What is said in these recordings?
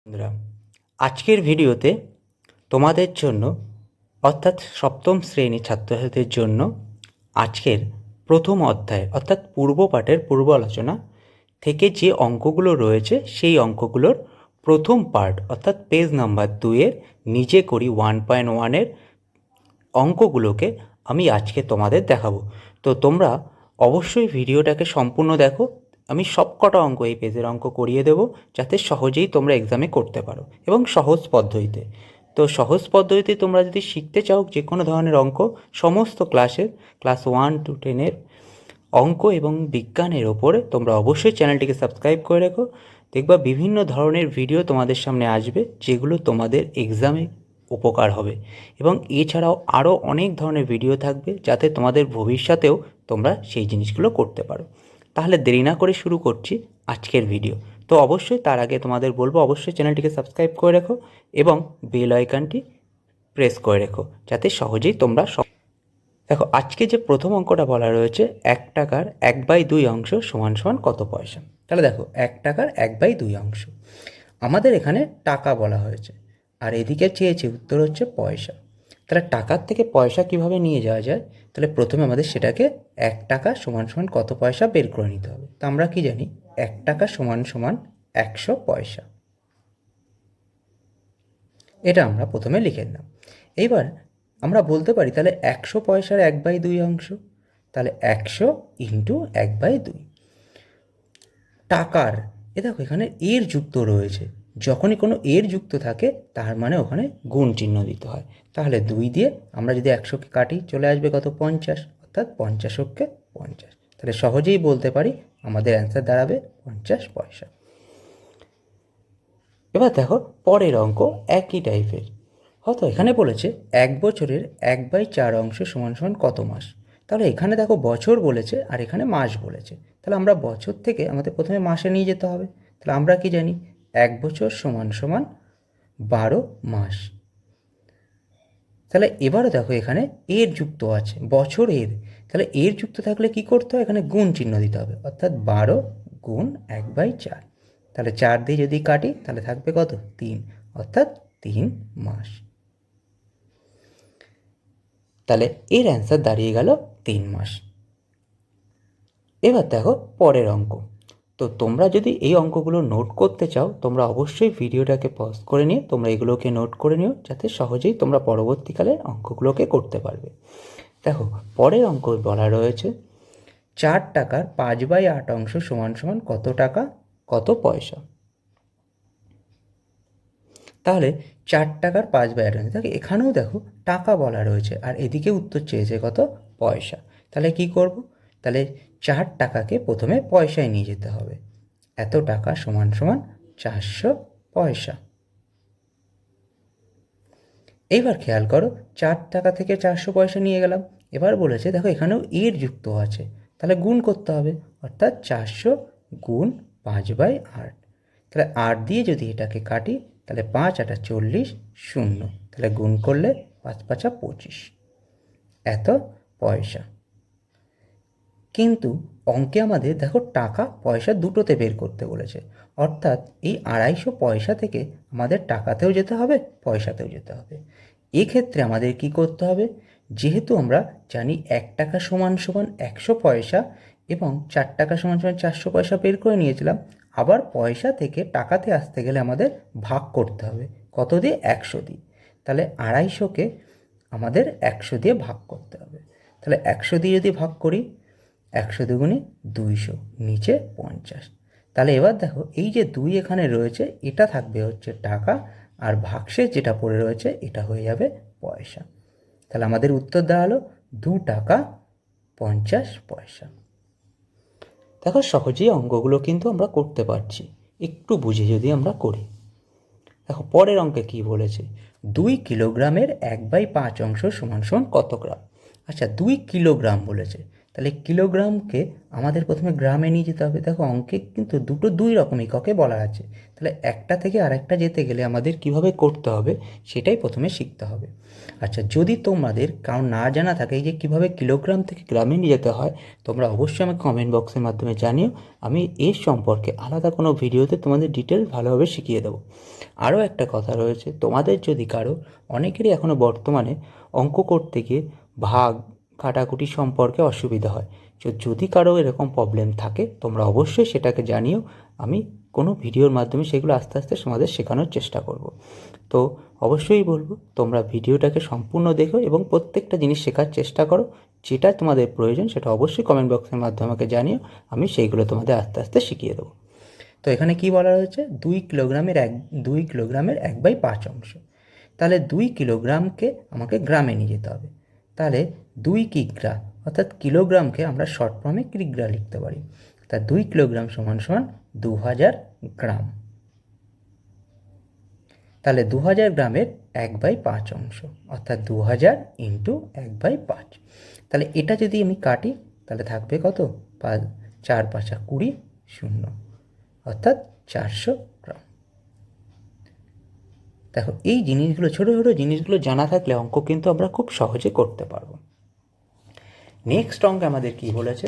বন্ধুরা, আজকের ভিডিওতে তোমাদের জন্য অর্থাৎ সপ্তম শ্রেণীর ছাত্রছাত্রীদের জন্য আজকের প্রথম অধ্যায় অর্থাৎ পূর্ব পাঠের পূর্ব আলোচনা থেকে যে অঙ্কগুলো রয়েছে সেই অঙ্কগুলোর প্রথম পার্ট অর্থাৎ পেজ নাম্বার 2-এর নিজে করি 1.1-এর অঙ্কগুলোকে আমি আজকে তোমাদের দেখাবো। তো তোমরা অবশ্যই ভিডিওটাকে সম্পূর্ণ দেখো। আমি সবকটা অঙ্ক এই পেজের অঙ্ক করিয়ে দেবো যাতে সহজেই তোমরা এক্সামে করতে পারো এবং সহজ পদ্ধতিতে। তো সহজ পদ্ধতিতে তোমরা যদি শিখতে চাও যে কোনো ধরনের অঙ্ক, সমস্ত ক্লাসের ক্লাস 1 to 10-এর অঙ্ক এবং বিজ্ঞানের ওপরে তোমরা অবশ্যই চ্যানেলটিকে সাবস্ক্রাইব করে রেখো। দেখবা বিভিন্ন ধরনের ভিডিও তোমাদের সামনে আসবে যেগুলো তোমাদের এক্সামে উপকার হবে এবং এছাড়াও আরও অনেক ধরনের ভিডিও থাকবে যাতে তোমাদের ভবিষ্যতেও তোমরা সেই জিনিসগুলো করতে পারো। তাহলে দেরি না করে শুরু করছি আজকের ভিডিও। তো অবশ্যই তার আগে তোমাদের বলবো অবশ্যই চ্যানেলটিকে সাবস্ক্রাইব করে রেখো এবং বেল আইকনটি প্রেস করে রেখো যাতে সহজেই তোমরা দেখো। আজকে যে প্রথম অঙ্কটা বলা রয়েছে 1 টাকার 1/2 অংশ সমান সমান কত পয়সা। তাহলে দেখো 1 টাকার 1/2 অংশ আমাদের এখানে টাকা বলা হয়েছে আর এদিকে চেয়েছে উত্তর হচ্ছে পয়সা। তাহলে টাকার থেকে পয়সা কিভাবে নিয়ে যাওয়া যায়, তাহলে প্রথমে আমাদের সেটাকে 1 টাকা সমান সমান কত পয়সা বের করে নিতে হবে। তো আমরা কি জানি 1 টাকা সমান সমান 100 পয়সা। এটা আমরা প্রথমে লিখে নিলাম। এইবার আমরা বলতে পারি তাহলে 100 পয়সার 1/2 অংশ, তাহলে 100 ইন্টু 1/2 টাকার। দেখো এখানে এর যুক্ত রয়েছে, যখনই কোনো এর যুক্ত থাকে তার মানে ওখানে গুণ চিহ্ন দিতে হয়। তাহলে 2 দিয়ে আমরা যদি 100কে কাটি চলে আসবে কত 50, অর্থাৎ 50কে 50। তাহলে সহজেই বলতে পারি আমাদের অ্যান্সার দাঁড়াবে 50 পয়সা। এবার দেখো পরের অঙ্ক একই টাইপের। হয়তো এখানে বলেছে 1 বছরের 1/4 অংশ সমান সমান কত মাস। তাহলে এখানে দেখো বছর বলেছে আর এখানে মাস বলেছে। তাহলে আমরা বছর থেকে আমাদের প্রথমে মাসে নিয়ে যেতে হবে। তাহলে আমরা কি জানি 1 বছর সমান সমান 12 মাস। তাহলে এবারে দেখো এখানে এর যুক্ত আছে, বছর এর। তাহলে এর যুক্ত থাকলে কি করতে হয়, এখানে গুণ চিহ্ন দিতে হবে, অর্থাৎ 12 গুণ 1/4। তাহলে 4 দিয়ে যদি কাটি তাহলে থাকবে কত 3, অর্থাৎ 3 মাস। তাহলে এর অ্যান্সার দাঁড়িয়ে গেল 3 মাস। এবার দেখো পরের অঙ্ক। তো তোমরা যদি এই অঙ্কগুলো নোট করতে চাও তোমরা অবশ্যই ভিডিওটাকে পজ করে নিয়ে তোমরা এগুলোকে নোট করে নিও যাতে সহজেই তোমরা পরবর্তীকালে অঙ্কগুলোকে করতে পারবে। দেখো পরের অঙ্ক বলা রয়েছে 4 টাকার 5/8 অংশ সমান সমান কত টাকা কত পয়সা। তাহলে 4 টাকার 5/8 অংশ, দেখো এখানেও দেখো টাকা বলা রয়েছে আর এদিকে উত্তর চেয়েছে কত পয়সা। তাহলে কি করব, তাহলে 4 টাকাকে প্রথমে পয়সায় নিয়ে যেতে হবে। এত টাকা সমান সমান 400 পয়সা। এইবার খেয়াল করো 4 টাকা থেকে 400 পয়সা নিয়ে গেলাম। এবার বলেছে দেখো এখানেও এর যুক্ত আছে, তাহলে গুণ করতে হবে, অর্থাৎ 400 গুণ 5/8। তাহলে 8 দিয়ে যদি এটাকে কাটি তাহলে 5 8 40 শূন্য, তাহলে গুণ করলে 5 5 25 এত পয়সা। কিন্তু অঙ্কে আমাদের দেখো টাকা পয়সা দুটোতে বের করতে বলেছে, অর্থাৎ এই 250 পয়সা থেকে আমাদের টাকাতেও যেতে হবে পয়সাতেও যেতে হবে। এক্ষেত্রে আমাদের কি করতে হবে, যেহেতু আমরা জানি 1 টাকা সমান সমান 100 পয়সা এবং 4 টাকা সমান সমান 400 পয়সা বের করে নিয়েছিলাম, আবার পয়সা থেকে টাকাতে আসতে গেলে আমাদের ভাগ করতে হবে কত দিয়ে 100 দিয়ে। তাহলে 250কে আমাদের 100 দিয়ে ভাগ করতে হবে। তাহলে 100 দিয়ে যদি ভাগ করি 100 দুগুণে 200, নিচে 50। তাহলে এবার দেখো এই যে 2 এখানে রয়েছে এটা থাকবে হচ্ছে টাকা আর ভাগশেষ যেটা পড়ে রয়েছে এটা হয়ে যাবে পয়সা। তাহলে আমাদের উত্তর দাঁড়ালো 2 টাকা 50 পয়সা। দেখো সহজেই অঙ্কগুলো কিন্তু আমরা করতে পারছি একটু বুঝে যদি আমরা করি। দেখো পরের অঙ্কে কি বলেছে, 2 কিলোগ্রামের 1/5 অংশ সমান সমান কত গ্রাম। আচ্ছা 2 কিলোগ্রাম বলেছে, তাহলে কিলোগ্রামকে আমাদের প্রথমে গ্রামে নিয়ে যেতে হবে। দেখো অঙ্কে কিন্তু দুই রকম এককে বলা আছে, তাহলে একটা থেকে আরেকটা যেতে গেলে আমাদের কিভাবে করতে হবে সেটাই প্রথমে শিখতে হবে। আচ্ছা, যদি তোমাদের কারণ না জানা থাকে যে কীভাবে কিলোগ্রাম থেকে গ্রামে নিয়ে যেতে হয়, তোমরা অবশ্যই আমাকে কমেন্ট বক্সের মাধ্যমে জানিও। আমি এর সম্পর্কে আলাদা কোনো ভিডিওতে তোমাদের ডিটেলস ভালোভাবে শিখিয়ে দেবো। আরও একটা কথা রয়েছে, তোমাদের যদি কারো, অনেকেরই এখনও বর্তমানে অঙ্ক করতে গিয়ে ভাগ কাটাকুটি সম্পর্কে অসুবিধা হয়। যদি কারো এরকম প্রবলেম থাকে তোমরা অবশ্যই সেটাকে জানিও। আমি কোনো ভিডিওর মাধ্যমে সেগুলো আস্তে আস্তে তোমাদের শেখানোর চেষ্টা করব। তো অবশ্যই বলবো তোমরা ভিডিওটাকে সম্পূর্ণ দেখো এবং প্রত্যেকটা জিনিস শেখার চেষ্টা করো। যেটা তোমাদের প্রয়োজন সেটা অবশ্যই কমেন্ট বক্সের মাধ্যমে আমাকে জানিও, আমি সেইগুলো তোমাদের আস্তে আস্তে শিখিয়ে দেবো। তো এখানে কি বলা রয়েছে, 2 কিলোগ্রামের 1/5 অংশ। তাহলে 2 কিলোগ্রামকে আমাকে গ্রামে নিয়ে যেতে হবে। তাহলে 2 কিগ্রা অর্থাৎ কিলোগ্রামকে আমরা শর্ট ফর্মে কিগ্রা লিখতে পারি। তা 2 কিলোগ্রাম সমান 2000 গ্রাম। তাহলে 2000 গ্রামের 1/5 অংশ অর্থাৎ 2000 ইন্টু 1/5। তাহলে এটা যদি আমি কাটি তাহলে থাকবে কত, 4 5 20 শূন্য, অর্থাৎ 400 গ্রাম। দেখো এই জিনিসগুলো, ছোটো ছোটো জিনিসগুলো জানা থাকলে অঙ্ক কিন্তু আমরা খুব সহজে করতে পারবো। নেক্সট অঙ্ক আমাদের কি বলেছে,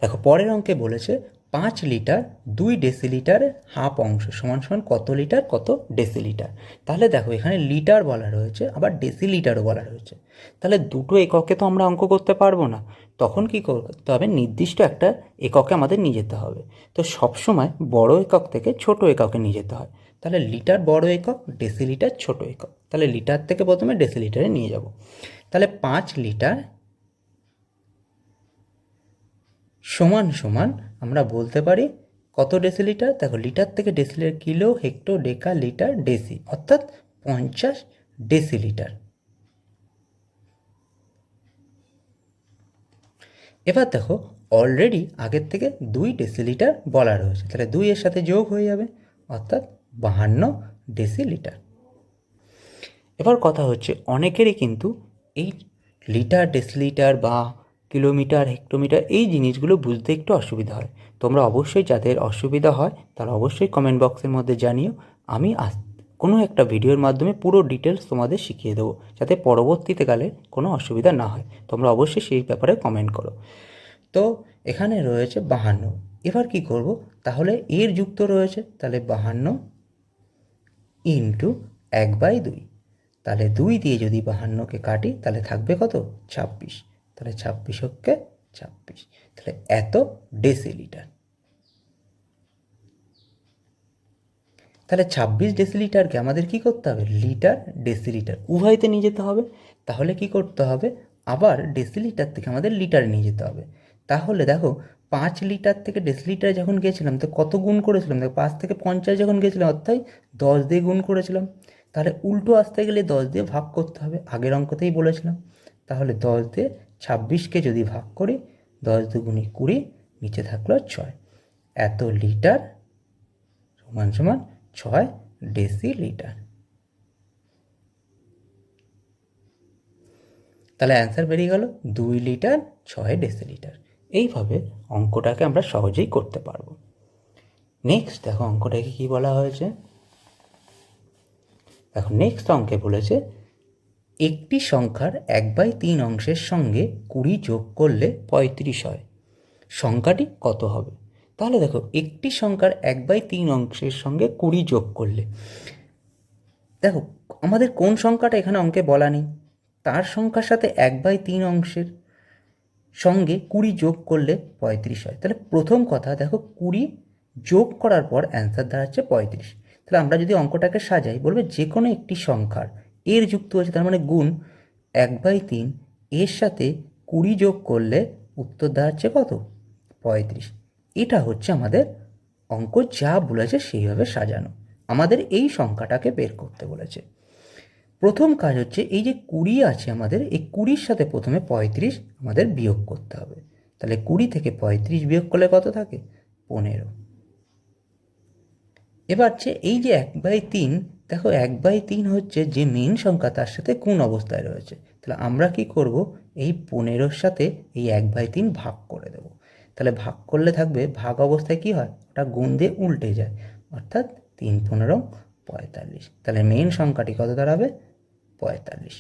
দেখো পরের অঙ্কে বলেছে 5 লিটার 2 ডেসিলিটারের হাফ অংশ সমান সমান কত লিটার কত ডেসিলিটার। তাহলে দেখো এখানে লিটার বলা রয়েছে, আবার ডেসিলিটারও বলা রয়েছে। তাহলে দুটো এককে তো আমরা অঙ্ক করতে পারবো না, তখন কি করতে হবে, নির্দিষ্ট একটা এককে আমাদের নিয়ে যেতে হবে। তো সবসময় বড় একক থেকে ছোট এককে নিয়ে যেতে হয়। তাহলে লিটার বড় একক, ডেসিলিটার ছোট একক। তাহলে লিটার থেকে প্রথমে ডেসিলিটারে নিয়ে যাব। তাহলে 5 লিটার সমান সমান আমরা বলতে পারি কত ডেসিলিটার। দেখো লিটার থেকে ডেসিলিটার, কিলো হেক্টো ডেকা লিটার ডেসি, অর্থাৎ 50 ডেসিলিটার। এবার দেখো অলরেডি আগের থেকে 2 ডেসিলিটার বলা রয়েছে, তাহলে 2 এর সাথে যোগ হয়ে যাবে, অর্থাৎ 52 ডেসিলিটার। এবার কথা হচ্ছে অনেকেরই কিন্তু এই লিটার ডেসিলিটার বা কিলোমিটার হেক্টোমিটার এই জিনিসগুলো বুঝতে একটু অসুবিধা হয়। তোমরা অবশ্যই যাদের অসুবিধা হয় তারা অবশ্যই কমেন্ট বক্সের মধ্যে জানিও। আমি কোনো একটা ভিডিওর মাধ্যমে পুরো ডিটেলস তোমাদের শিখিয়ে দেবো, যাতে পরবর্তীতে কালে কোনো অসুবিধা না হয়। তোমরা অবশ্যই সেই ব্যাপারে কমেন্ট করো। তো এখানে রয়েছে 52। এবার কি করব, তাহলে এর যুক্ত রয়েছে, তাহলে 52 ইন্টু 1/2। তাহলে 2 দিয়ে যদি 52কে কাটি তাহলে থাকবে কত, 26। তাহলে 26 26, তাহলে এত ডেসিলিটার। তাহলে 26 ডেসিলিটারকে আমাদের কি করতে হবে, লিটার ডেসিলিটার উভয়তে নিয়ে যেতে হবে। তাহলে কি করতে হবে, আবার ডেসিলিটার থেকে আমাদের লিটারে নিয়ে যেতে হবে। তাহলে দেখো 5 লিটার থেকে ডেসিলিটারে যখন গেছিলাম তো কত গুণ করেছিলাম, দেখো 5 থেকে 50 যখন গেছিলাম অর্থাৎ 10 দিয়ে গুণ করেছিলাম। তাহলে উল্টো আসতে গেলে 10 দিয়ে ভাগ করতে হবে, আগের অঙ্কতেই বলেছিলাম। তাহলে 10 দিয়ে 26কে যদি ভাগ করি, 10 দুগুণে 20, নিচে থাকলো 6। এত লিটার সমান সমান 6 ডেসিলিটার। তাহলে অ্যান্সার বেরিয়ে গেল 2 লিটার 6 ডেসিলিটার। এইভাবে অঙ্কটাকে আমরা সহজেই করতে পারবো। নেক্সট দেখো অঙ্কটাকে কি বলা হয়েছে, দেখো নেক্সট অঙ্কে বলেছে একটি সংখ্যার 1/3 অংশের সঙ্গে 20 যোগ করলে 35 হয়, সংখ্যাটি কত হবে। তাহলে দেখো একটি সংখ্যার 1/3 অংশের সঙ্গে 20 যোগ করলে, দেখো আমাদের কোন সংখ্যাটা এখানে অঙ্কে বলা নেই, তার সংখ্যার সাথে 1/3 অংশের সঙ্গে 20 যোগ করলে 35 হয়। তাহলে প্রথম কথা দেখো 20 যোগ করার পর অ্যান্সার দাঁড়াচ্ছে 35। তাহলে আমরা যদি অঙ্কটাকে সাজাই, বলবে যে কোনো একটি সংখ্যার এর যুক্ত হয়েছে, তার মানে গুণ 1/3, এর সাথে 20 যোগ করলে উত্তর দাঁড়াচ্ছে কত, 35। এটা হচ্ছে আমাদের অঙ্ক, যা বলেছে সেইভাবে সাজানো। আমাদের এই সংখ্যাটাকে বের করতে বলেছে। প্রথম কাজ হচ্ছে এই যে 20 আছে আমাদের, এই 20-র সাথে প্রথমে 35 আমাদের বিয়োগ করতে হবে। তাহলে 20 থেকে 35 বিয়োগ করলে কত থাকে, 15। এবার যে এই যে 1/3, দেখো 1/3 হচ্ছে যে মেন সংখ্যা তার সাথে কোন অবস্থায় রয়েছে। তাহলে আমরা কি করব, এই 15-র সাথে এই 1/3 ভাগ করে দেব। তাহলে ভাগ করলে থাকবে, ভাগ অবস্থায় কি হয়, ওটা গুণ দিয়ে উল্টে যায়, অর্থাৎ 3×15 45। তাহলে মেন সংখ্যাটি কত দাঁড়াবে, 45।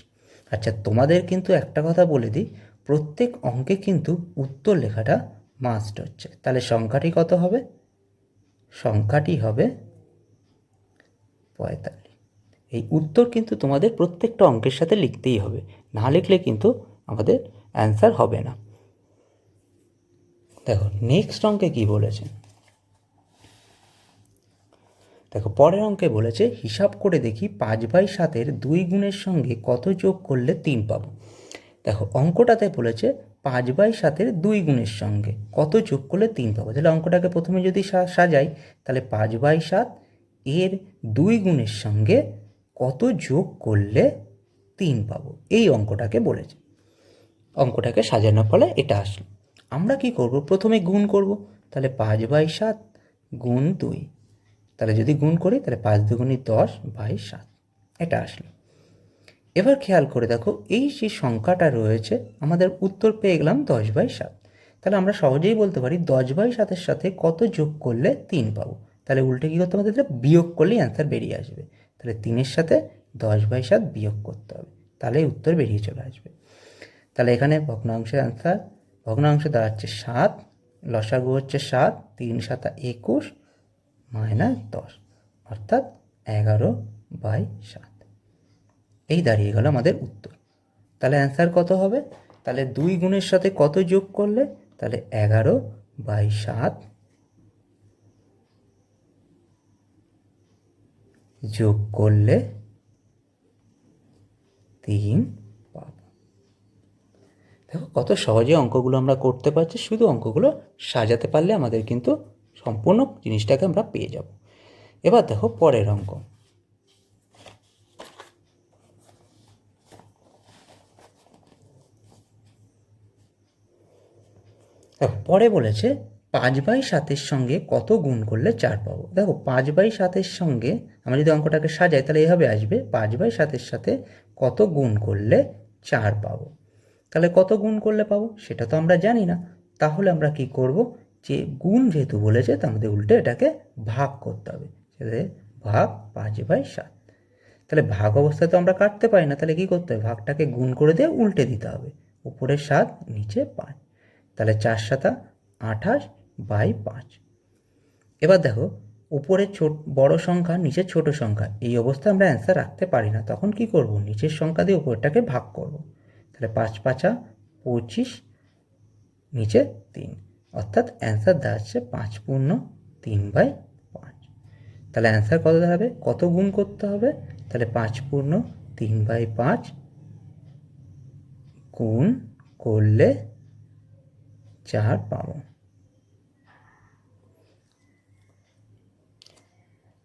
আচ্ছা, তোমাদের কিন্তু একটা কথা বলে দিই, প্রত্যেক অঙ্কে কিন্তু উত্তর লেখাটা মাস্ট হচ্ছে। তাহলে সংখ্যাটি কত হবে, সংখ্যাটি হবে 45। এই উত্তর কিন্তু তোমাদের প্রত্যেকটা অঙ্কের সাথে লিখতেই হবে, না লিখলে কিন্তু আমাদের অ্যান্সার হবে না। দেখো নেক্সট অঙ্কে কি বলেছে, দেখো পরের অঙ্কে বলেছে হিসাব করে দেখি 5/7-এর 2 গুণের সঙ্গে কত যোগ করলে 3 পাবো। দেখো অঙ্কটাতে বলেছে 5/7-এর 2 গুণের সঙ্গে কত যোগ করলে 3 পাবো। তাহলে অঙ্কটাকে প্রথমে যদি সাজাই, তাহলে 5/7 এর 2 গুণের সঙ্গে কত যোগ করলে 3 পাবো, এই অঙ্কটাকে বলেছে। অঙ্কটাকে সাজানোর ফলে এটা আসলো। আমরা কি করব, প্রথমে গুণ করব। তাহলে 5/7 গুণ 2, তাহলে যদি গুণ করি তাহলে 5×2 = 10/7, এটা আসলো। এবার খেয়াল করে দেখো, এই যে সংখ্যাটা রয়েছে আমাদের উত্তর পেয়ে গেলাম 10/7। তাহলে আমরা সহজেই বলতে পারি 10/7-এর সাথে কত যোগ করলে 3 পাবো। তাহলে উল্টে কী করতে হবে, তাহলে বিয়োগ করলেই অ্যান্সার বেরিয়ে আসবে। তাহলে 3-এর সাথে 10/7 বিয়োগ করতে হবে, তাহলেই উত্তর বেরিয়ে চলে আসবে। তাহলে এখানে ভগ্নাংশের অ্যান্সার, ভগ্নাংশ দাঁড়াচ্ছে 7, লসাগু হচ্ছে 7, 3×7 = 21 -10, অর্থাৎ 11/7। এই দাঁড়িয়ে গেল আমাদের উত্তর। তাহলে অ্যান্সার কত হবে, তাহলে 2 গুণের সাথে কত যোগ করলে, তাহলে 11/7 যোগ করলে 3 পাবো। দেখো কত সহজে অঙ্কগুলো আমরা করতে পারছি, শুধু অঙ্কগুলো সাজাতে পারলে আমাদের কিন্তু সম্পূর্ণ জিনিসটাকে আমরা পেয়ে যাব। এবার দেখো পরের অঙ্ক, দেখো পরে বলেছে 5/7-এর সঙ্গে কত গুণ করলে 4 পাবো। দেখো 5/7-এর সঙ্গে আমরা যদি অঙ্কটাকে সাজাই তাহলে এইভাবে আসবে, 5/7-এর সাথে কত গুণ করলে 4 পাবো। তাহলে কত গুণ করলে পাবো সেটা তো আমরা জানি না। তাহলে আমরা কি করব, যে গুণ যেহেতু বলেছে তার মধ্যে উল্টে এটাকে ভাগ করতে হবে। তাহলে ভাগ 5/7। তাহলে ভাগ অবস্থায় তো আমরা কাটতে পারি না, তাহলে কি করতে হবে, ভাগটাকে গুণ করে দিয়ে উল্টে দিতে হবে। উপরে 7, নিচে 5, তাহলে 4×7 = 28/5। এবার দেখো উপরে বড় সংখ্যা, নিচে ছোট সংখ্যা, এই অবস্থায় আমরা অ্যান্সার রাখতে পারি না, তখন কি করব, নিচের সংখ্যা দিয়ে উপরটাকে ভাগ করব। তাহলে 5×5 = 25, নিচে 3, অর্থাৎ অ্যান্সার দাঁড়াচ্ছে 5×3/5। তাহলে অ্যান্সার কত দাঁড়াবে, কত গুণ করতে হবে, তাহলে 5×3/5 গুণ করলে 4 পাবো।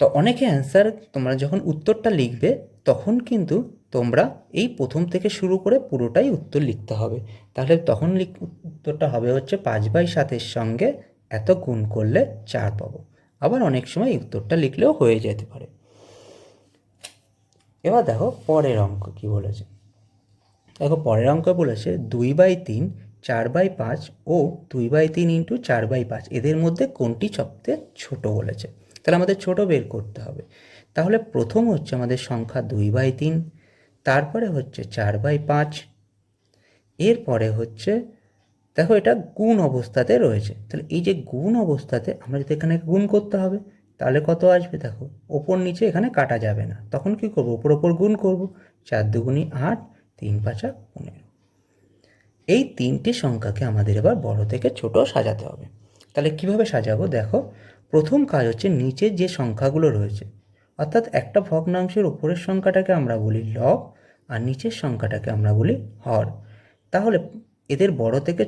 তো অনেকে অ্যান্সার, তোমরা যখন উত্তরটা লিখবে তখন কিন্তু তোমরা এই প্রথম থেকে শুরু করে পুরোটাই উত্তর লিখতে হবে। তাহলে তখন উত্তরটা হবে হচ্ছে 5/7-এর সঙ্গে এত গুণ করলে 4 পাবো। আবার অনেক সময় এই উত্তরটা লিখলেও হয়ে যেতে পারে। এবার দেখো পরের অঙ্ক কি বলেছে, দেখো পরের অঙ্ক বলেছে 2/3, 4/5 ও 2/3 × 4/5 এদের মধ্যে কোনটি সবচেয়ে ছোট বলেছে। তাহলে আমাদের ছোট বের করতে হবে। তাহলে প্রথম হচ্ছে আমাদের সংখ্যা 2/3, তারপরে হচ্ছে 4/5, এরপরে হচ্ছে দেখো এটা গুণ অবস্থাতে রয়েছে। তাহলে এই যে গুণ অবস্থাতে আমরা যদি এখানে গুণ করতে হবে, তাহলে কত আসবে, দেখো ওপর নিচে এখানে কাটা যাবে না, তখন কি করব, ওপর ওপর গুণ করব। 4×2 = 8, 3×5 = 15। এই তিনটে সংখ্যাকে আমাদের এবার বড় থেকে ছোট সাজাতে হবে। তাহলে কিভাবে সাজাবো, দেখো প্রথম কাজ হচ্ছে নিচের যে সংখ্যাগুলো রয়েছে, অর্থাৎ একটা ভগ্নাংশের উপরের সংখ্যাটাকে আমরা বলি লব আর নিচের সংখ্যাটাকে আমরা বলি হর। তাহলে এদের বড় থেকে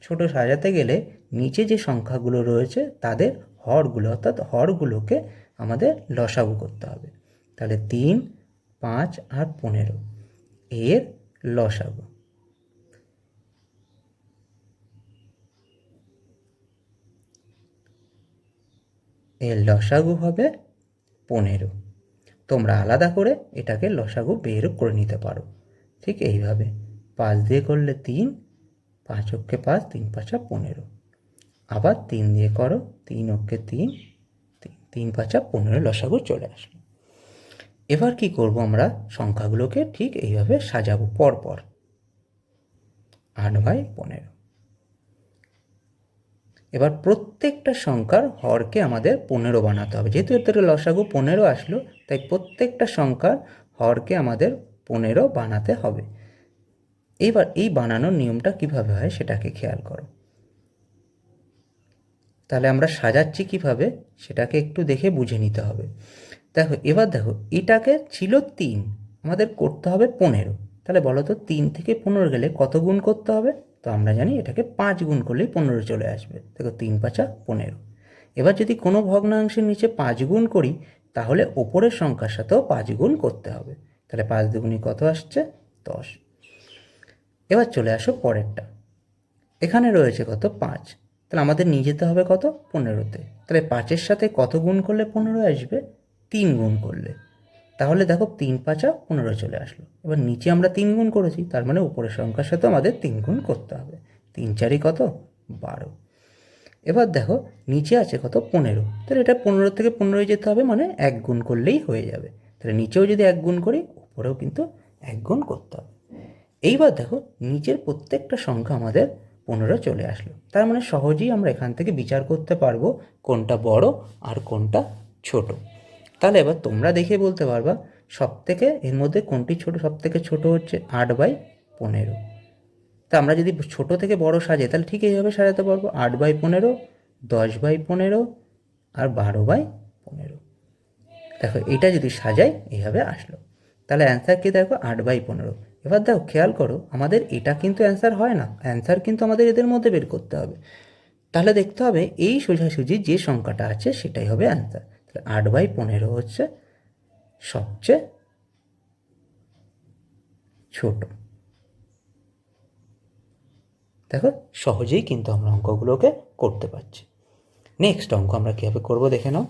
ছোট সাজাতে গেলে নিচে যে সংখ্যাগুলো রয়েছে তাদের হরগুলো, অর্থাৎ হরগুলোকে আমাদের লসাগু করতে হবে। তাহলে 3, 5 আর 15 এর লসাগু, এর লসাগু হবে 15। তোমরা আলাদা করে এটাকে লসাগু বের করে নিতে পারো ঠিক এইভাবে। 5 দিয়ে করলে 3, 5 অক্ষে 5, 3 5 15। আবার 3 দিয়ে করো, 3 অক্ষে 3, 3 5 15 লসাগু চলে আসলো। এবার কি করব, আমরা সংখ্যাগুলোকে ঠিক এইভাবে সাজাবো পরপর। 8/15। এবার প্রত্যেকটা সংখ্যার হরকে আমাদের 15 বানাতে হবে। যেহেতু এর লসাগু 15 আসলো, তাই প্রত্যেকটা সংখ্যার হরকে আমাদের 15 বানাতে হবে। এবার এই বানানোর নিয়মটা কিভাবে হয় সেটাকে খেয়াল করো। তাহলে আমরা সাজাচ্ছি কিভাবে সেটাকে একটু দেখে বুঝে নিতে হবে। দেখো, এবার দেখো, এটাকে ছিল 3, আমাদের করতে হবে 15। তাহলে বলো তো 3 থেকে 15 গেলে কত গুণ করতে হবে? তো আমরা জানি এটাকে 5 গুণ করলেই 15 চলে আসবে। দেখো 3 5 15। এবার যদি কোনো ভগ্নাংশের নিচে 5 গুণ করি, তাহলে ওপরের সংখ্যার সাথেও 5 গুণ করতে হবে। তাহলে 5 দুগুণে কত আসছে? 10। এবার চলে আসো পরেরটা। এখানে রয়েছে কত? 5। তাহলে আমাদের নিয়ে যেতে হবে কত? 15তে। তাহলে 5-এর সাথে কত গুণ করলে 15 আসবে? 3 গুণ করলে। তাহলে দেখো 3 5 15 চলে আসলো। এবার নিচে আমরা 3 গুণ করেছি, তার মানে উপরের সংখ্যার সাথে আমাদের 3 গুণ করতে হবে। 3 4 কত? 12। এবার দেখো নিচে আছে কত? 15। তাহলে এটা 15 থেকে 15 যেতে হবে, মানে 1 গুণ করলেই হয়ে যাবে। তাহলে নিচেও যদি 1 গুণ করি, উপরেও কিন্তু 1 গুণ করতে হবে। এইবার দেখো নিচের প্রত্যেকটা সংখ্যা আমাদের 15 চলে আসলো। তার মানে সহজেই আমরা এখান থেকে বিচার করতে পারবো কোনটা বড় আর কোনটা ছোট। তাহলে এবার তোমরা দেখে বলতে পারবা সব থেকে এর মধ্যে কোনটি ছোট। সব থেকে ছোট হচ্ছে 8/15। তা আমরা যদি ছোট থেকে বড় সাজাই তাহলে ঠিক এইভাবে সাজাতে পারবো। 8/15, 10/15 আর 12/15। দেখো এটা যদি সাজাই এইভাবে আসলো। তাহলে অ্যান্সার কি? দেখো 8/15। এবার দেখো খেয়াল করো, আমাদের এটা কিন্তু অ্যান্সার হয় না। অ্যান্সার কিন্তু আমাদের এদের মধ্যে বের করতে হবে। তাহলে দেখতে হবে এই সোজাসুজি যে সংখ্যাটা আছে সেটাই হবে অ্যান্সার। তাহলে 8/15 হচ্ছে সবচেয়ে ছোট। দেখো সহজেই কিন্তু আমরা অঙ্কগুলোকে করতে পারছি। নেক্সট অঙ্ক আমরা কীভাবে করবো দেখে নাও।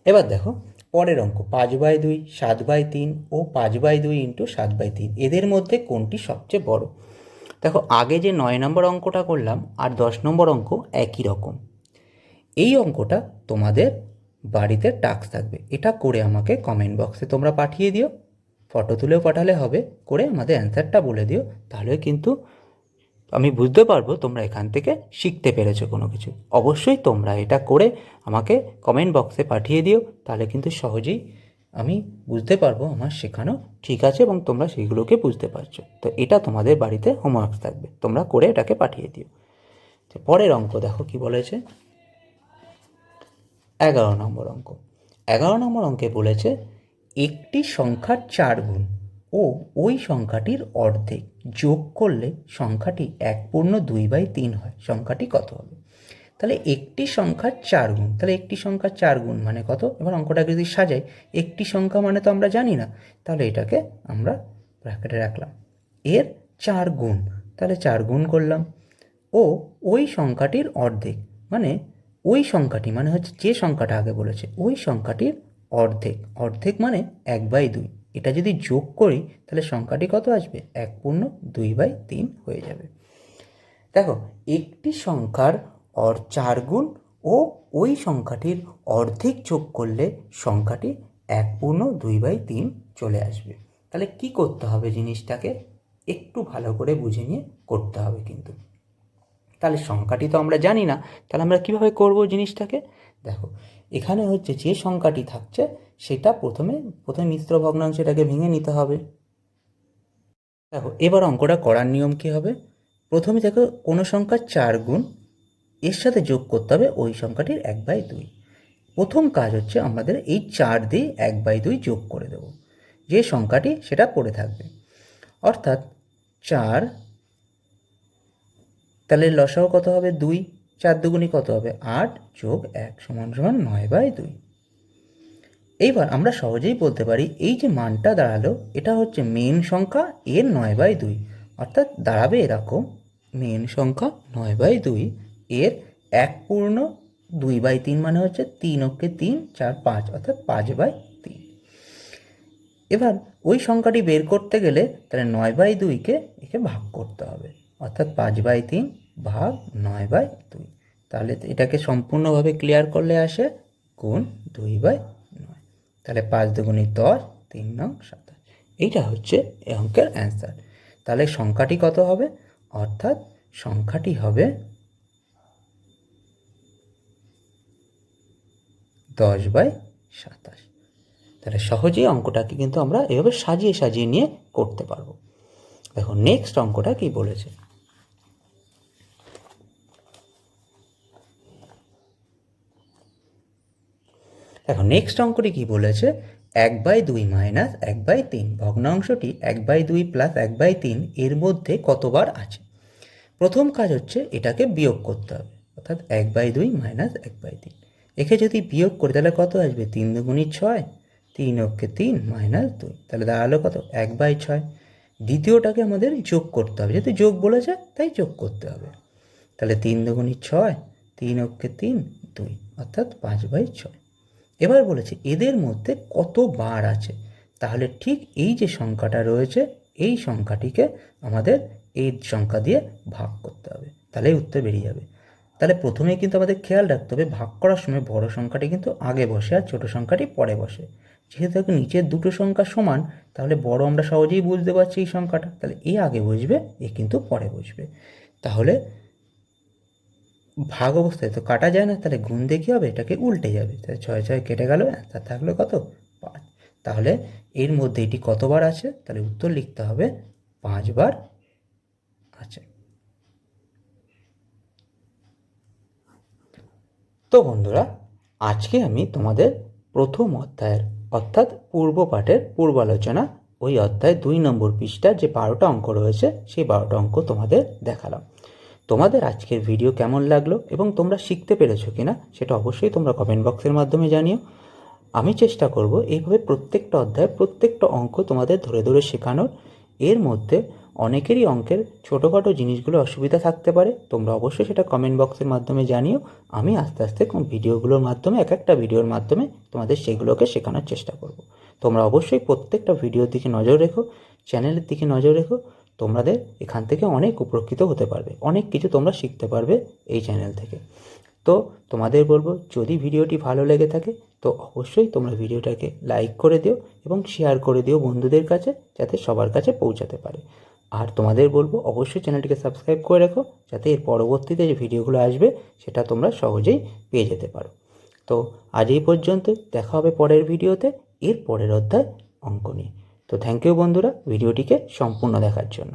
এবার দেখো পরের অঙ্ক 5/2, 7/3 ও 5/2 ইন্টু 7/3, এদের মধ্যে কোনটি সবচেয়ে বড়? দেখো আগে যে 9 নম্বর অঙ্কটা করলাম আর 10 নম্বর অঙ্ক একই রকম। এই অঙ্কটা তোমাদের বাড়িতে টাস্ক থাকবে, এটা করে আমাকে কমেন্ট বক্সে তোমরা পাঠিয়ে দিও। ফটো তুলেও পাঠালে হবে, করে আমাদের অ্যান্সারটা বলে দিও। তাহলে কিন্তু আমি বুঝতে পারবো তোমরা এখান থেকে শিখতে পেরেছো কোনো কিছু। অবশ্যই তোমরা এটা করে আমাকে কমেন্ট বক্সে পাঠিয়ে দিও, তাহলে কিন্তু সহজেই আমি বুঝতে পারবো আমার শেখানো ঠিক আছে এবং তোমরা সেইগুলোকে বুঝতে পারছো। তো এটা তোমাদের বাড়িতে হোমওয়ার্ক থাকবে, তোমরা করে এটাকে পাঠিয়ে দিও। তো পরের অঙ্ক দেখো কি বলেছে। 11 নম্বর অঙ্ক। 11 নম্বর অঙ্কে বলেছে একটি সংখ্যার 4 গুণ ও ওই সংখ্যাটির অর্ধেক যোগ করলে সংখ্যাটি 1/2/3 হয়। সংখ্যাটি কত হবে? তাহলে একটি সংখ্যার 4 গুণ, তাহলে একটি সংখ্যার 4 গুণ মানে কত? এবার অঙ্কটাকে যদি সাজাই, একটি সংখ্যা মানে তো আমরা জানি না, তাহলে এটাকে আমরা ব্র্যাকেটে রাখলাম। এর 4 গুণ, তাহলে 4 গুণ করলাম। ও ওই সংখ্যাটির অর্ধেক, মানে ওই সংখ্যাটি মানে হচ্ছে যে সংখ্যাটা আগে বলেছে ওই সংখ্যাটির অর্ধেক। অর্ধেক মানে 1/2। এটা যদি যোগ করি তাহলে সংখ্যাটি কত আসবে? 1/2/3 হয়ে যাবে। দেখো একটি সংখ্যার 4 গুণ ও ওই সংখ্যাটির অর্ধেক যোগ করলে সংখ্যাটি 1/2/3 চলে আসবে। তাহলে কি করতে হবে? জিনিসটাকে একটু ভালো করে বুঝে নিয়ে করতে হবে কিন্তু। তাহলে সংখ্যাটি তো আমরা জানি না, তাহলে আমরা কীভাবে করব জিনিসটাকে? দেখো এখানে হচ্ছে যে সংখ্যাটি থাকছে সেটা প্রথমে মিশ্র ভগ্নাংশটাকে ভেঙে নিতে হবে। দেখো এবার অঙ্কটা করার নিয়ম কী হবে? প্রথমে দেখো কোনো সংখ্যার 4 গুণ, এর সাথে যোগ করতে হবে ওই সংখ্যাটির 1/2। প্রথম কাজ হচ্ছে আমাদের এই 4 দিয়ে 1/2 যোগ করে দেব, যে সংখ্যাটি সেটা পড়ে থাকবে। অর্থাৎ 4, তাহলে লসাও কত হবে? 2। 4 দুগুণি কত হবে? 8 যোগ 1 সমান সমান 9/2। এইবার আমরা সহজেই বলতে পারি এই যে মানটা দাঁড়ালো এটা হচ্ছে মেন সংখ্যা এর 9/2, অর্থাৎ দাঁড়াবে এরকম, মেন সংখ্যা 9/2 এর 1/2/3 মানে হচ্ছে 3 4 5, অর্থাৎ 5/3। এবার ওই সংখ্যাটি বের করতে গেলে তাহলে 9/2কে একে ভাগ করতে হবে, অর্থাৎ 5/3 ভাগ 9/2। তাহলে এটাকে সম্পূর্ণভাবে ক্লিয়ার করলে আসে গুণ 2/9। তাহলে 5 দুগুণে 10, 3 নং 27। এইটা হচ্ছে এই অঙ্কের অ্যান্সার। তাহলে সংখ্যাটি কত হবে? অর্থাৎ সংখ্যাটি হবে 10/27। তাহলে সহজেই অঙ্কটাকে কিন্তু আমরা এভাবে সাজিয়ে সাজিয়ে নিয়ে করতে পারবো। দেখো নেক্সট অঙ্কটা কি বলেছে। দেখো নেক্সট অঙ্কটি কি বলেছে, 1/2 মাইনাস 1/3 ভগ্নাংশটি 1/2 প্লাস 1/3 এর মধ্যে কতবার আছে। প্রথম কাজ হচ্ছে এটাকে বিয়োগ করতে হবে, অর্থাৎ 1/2 মাইনাস 1/3। একে যদি বিয়োগ করি তাহলে কত আসবে? 3 দুগুণে 6, 3 অক্ষে 3 মাইনাস 2, তাহলে দাঁড়ালো কত? 1/6। দ্বিতীয়টাকে আমাদের যোগ করতে হবে, যেহেতু যোগ বলেছে তাই যোগ করতে হবে। তাহলে 3 দুগুণে 6, 3 অক্ষে 3, 2, অর্থাৎ 5/6। এবার বলেছে এদের মধ্যে কত বার আছে। তাহলে ঠিক এই যে সংখ্যাটা রয়েছে এই সংখ্যাটিকে আমাদের এই সংখ্যা দিয়ে ভাগ করতে হবে, তাহলেই উত্তর বেরিয়ে যাবে। তাহলে প্রথমেই কিন্তু আমাদের খেয়াল রাখতে হবে ভাগ করার সময় বড় সংখ্যাটি কিন্তু আগে বসে আর ছোটো সংখ্যাটি পরে বসে। যেহেতু নিচের দুটো সংখ্যা সমান তাহলে বড় আমরা সহজেই বুঝতে পারছি এই সংখ্যাটা, তাহলে এ আগে বসবে এ কিন্তু পরে বসবে। তাহলে ভাগ অবস্থায় তো কাটা যায় না, তাহলে গুণ দিয়ে কী হবে? এটাকে উল্টে যাবে, তাহলে 6 6 কেটে গেল, অ্যান্সার থাকলো কত? 5। তাহলে এর মধ্যে এটি কতবার আছে? তাহলে উত্তর লিখতে হবে 5 বার আছে। তো বন্ধুরা আজকে আমি তোমাদের প্রথম অধ্যায়ের অর্থাৎ পূর্ব পাঠের পূর্বালোচনা ওই অধ্যায় 2 নম্বর পৃষ্ঠার যে 12টা অঙ্ক রয়েছে সেই 12টা অঙ্ক তোমাদের দেখালাম। তোমাদের আজকের ভিডিও কেমন লাগলো এবং তোমরা শিখতে পেরেছো কিনা সেটা অবশ্যই তোমরা কমেন্ট বক্সের মাধ্যমে জানিও। আমি চেষ্টা করব এইভাবে প্রত্যেকটা অধ্যায় প্রত্যেকটা অঙ্ক তোমাদের ধরে ধরে শেখানোর। এর মধ্যে অনেকেরই অঙ্কের ছোটোখাটো জিনিসগুলো অসুবিধা থাকতে পারে, তোমরা অবশ্যই সেটা কমেন্ট বক্সের মাধ্যমে জানিও। আমি আস্তে আস্তে ভিডিওগুলোর মাধ্যমে এক একটা ভিডিওর মাধ্যমে তোমাদের সেগুলোকে শেখানোর চেষ্টা করব। তোমরা অবশ্যই প্রত্যেকটা ভিডিওর দিকে নজর রেখো, চ্যানেলের দিকে নজর রেখো। তোমাদের এখান থেকে অনেক উপকৃত হতে পারবে, অনেক কিছু তোমরা শিখতে পারবে এই চ্যানেল থেকে। তো তোমাদের বলবো যদি ভিডিওটি ভালো লেগে থাকে তো অবশ্যই তোমরা ভিডিওটাকে লাইক করে দিও এবং শেয়ার করে দিও বন্ধুদের কাছে, যাতে সবার কাছে পৌঁছাতে পারে। আর তোমাদের বলবো অবশ্যই চ্যানেলটিকে সাবস্ক্রাইব করে রাখো, যাতে এর পরবর্তীতে যে ভিডিওগুলো আসবে সেটা তোমরা সহজেই পেয়ে যেতে পারো। তো আজ এই পর্যন্ত, দেখা হবে পরের ভিডিওতে এর পরের অধ্যায় অঙ্ক নিয়ে। তো থ্যাংক ইউ বন্ধুরা ভিডিওটিকে সম্পূর্ণ দেখার জন্য।